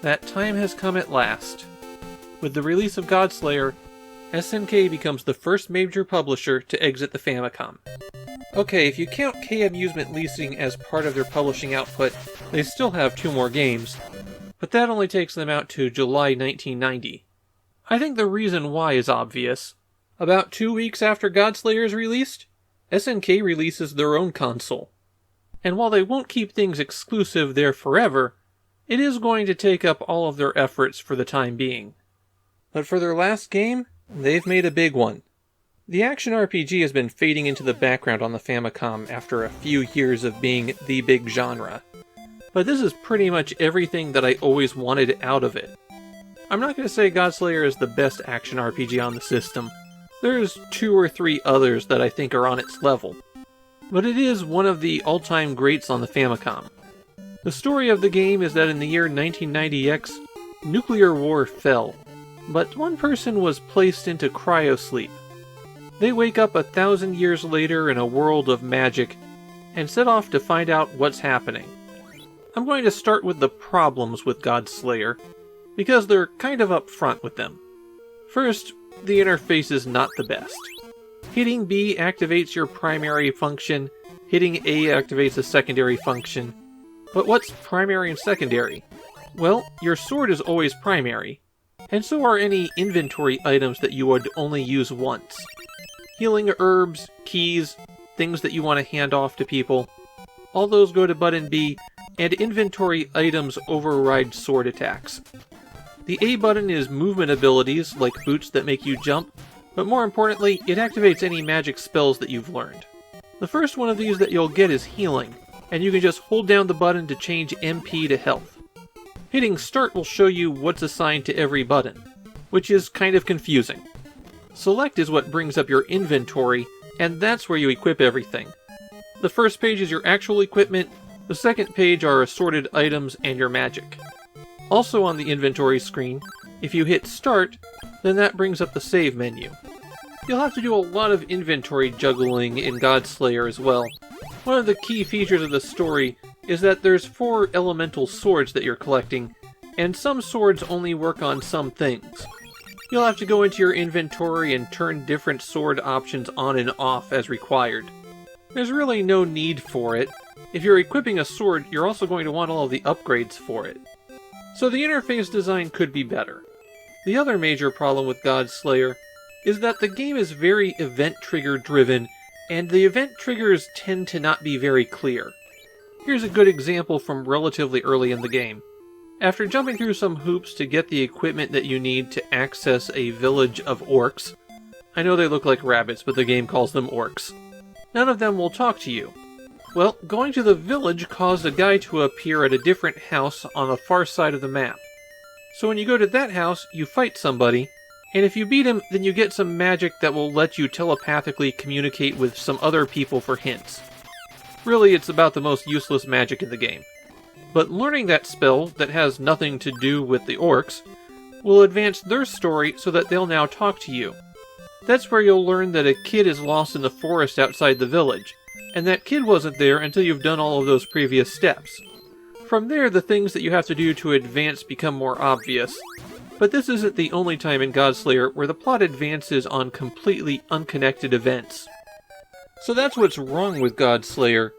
That time has come at last. With the release of Godslayer, SNK becomes the first major publisher to exit the Famicom. Okay, if you count K Amusement Leasing as part of their publishing output, they still have 2 more games, but that only takes them out to July 1990. I think the reason why is obvious. About 2 weeks after Godslayer is released, SNK releases their own console. And while they won't keep things exclusive there forever, it is going to take up all of their efforts for the time being. But for their last game, they've made a big one. The action RPG has been fading into the background on the Famicom after a few years of being the big genre. But this is pretty much everything that I always wanted out of it. I'm not going to say Godslayer is the best action RPG on the system. There's 2 or 3 others that I think are on its level. But it is one of the all-time greats on the Famicom. The story of the game is that in the year 1990X, nuclear war fell, but one person was placed into cryosleep. They wake up 1,000 years later in a world of magic, and set off to find out what's happening. I'm going to start with the problems with Godslayer, because they're kind of up front with them. First, the interface is not the best. Hitting B activates your primary function, hitting A activates a secondary function. But what's primary and secondary? Well, your sword is always primary, and so are any inventory items that you would only use once. Healing herbs, keys, things that you want to hand off to people, all those go to button B, and inventory items override sword attacks. The A button is movement abilities, like boots that make you jump, but more importantly, it activates any magic spells that you've learned. The first one of these that you'll get is healing, and you can just hold down the button to change MP to health. Hitting start will show you what's assigned to every button, which is kind of confusing. Select is what brings up your inventory, and that's where you equip everything. The first page is your actual equipment, the second page are assorted items and your magic. Also on the inventory screen, if you hit start, then that brings up the save menu. You'll have to do a lot of inventory juggling in Godslayer as well. One of the key features of the story is that there's 4 elemental swords that you're collecting, and some swords only work on some things. You'll have to go into your inventory and turn different sword options on and off as required. There's really no need for it. If you're equipping a sword, you're also going to want all of the upgrades for it. So the interface design could be better. The other major problem with Godslayer is that the game is very event trigger driven, and the event triggers tend to not be very clear. Here's a good example from relatively early in the game. After jumping through some hoops to get the equipment that you need to access a village of orcs, I know they look like rabbits, but the game calls them orcs, none of them will talk to you. Well, going to the village caused a guy to appear at a different house on the far side of the map. So when you go to that house, you fight somebody, and if you beat him, then you get some magic that will let you telepathically communicate with some other people for hints. Really, it's about the most useless magic in the game. But learning that spell, that has nothing to do with the orcs, will advance their story so that they'll now talk to you. That's where you'll learn that a kid is lost in the forest outside the village, and that kid wasn't there until you've done all of those previous steps. From there, the things that you have to do to advance become more obvious. But this isn't the only time in Godslayer where the plot advances on completely unconnected events. So that's what's wrong with Godslayer.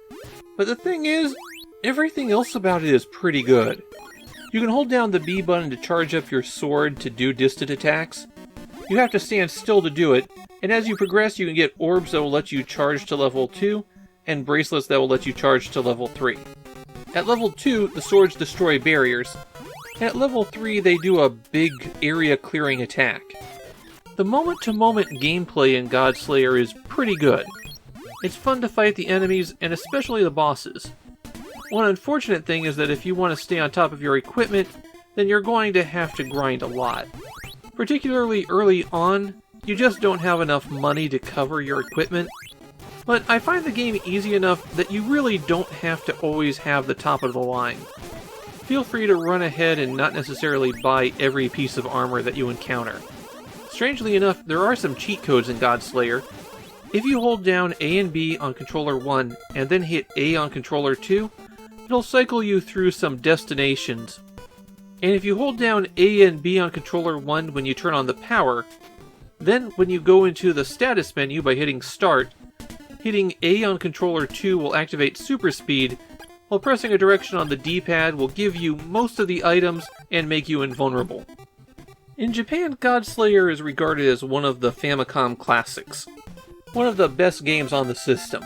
But the thing is, everything else about it is pretty good. You can hold down the B button to charge up your sword to do distant attacks. You have to stand still to do it, and as you progress you can get orbs that will let you charge to level 2, and bracelets that will let you charge to level 3. At level 2, the swords destroy barriers. At level 3, they do a big area-clearing attack. The moment-to-moment gameplay in Godslayer is pretty good. It's fun to fight the enemies, and especially the bosses. One unfortunate thing is that if you want to stay on top of your equipment, then you're going to have to grind a lot. Particularly early on, you just don't have enough money to cover your equipment. But I find the game easy enough that you really don't have to always have the top of the line. Feel free to run ahead and not necessarily buy every piece of armor that you encounter. Strangely enough, there are some cheat codes in Godslayer. If you hold down A and B on controller 1 and then hit A on controller 2, it'll cycle you through some destinations. And if you hold down A and B on controller 1 when you turn on the power, then when you go into the status menu by hitting start, hitting A on controller 2 will activate super speed, while pressing a direction on the D-pad will give you most of the items and make you invulnerable. In Japan, Godslayer is regarded as one of the Famicom classics, one of the best games on the system.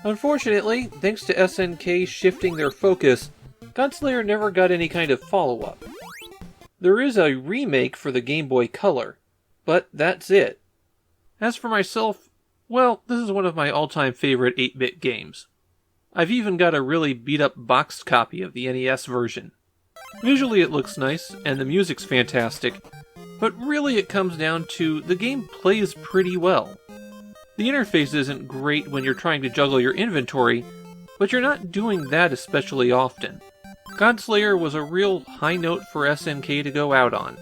Unfortunately, thanks to SNK shifting their focus, Godslayer never got any kind of follow-up. There is a remake for the Game Boy Color, but that's it. As for myself, well, this is one of my all-time favorite 8-bit games. I've even got a really beat-up boxed copy of the NES version. Visually it looks nice, and the music's fantastic, but really it comes down to the game plays pretty well. The interface isn't great when you're trying to juggle your inventory, but you're not doing that especially often. Godslayer was a real high note for SNK to go out on.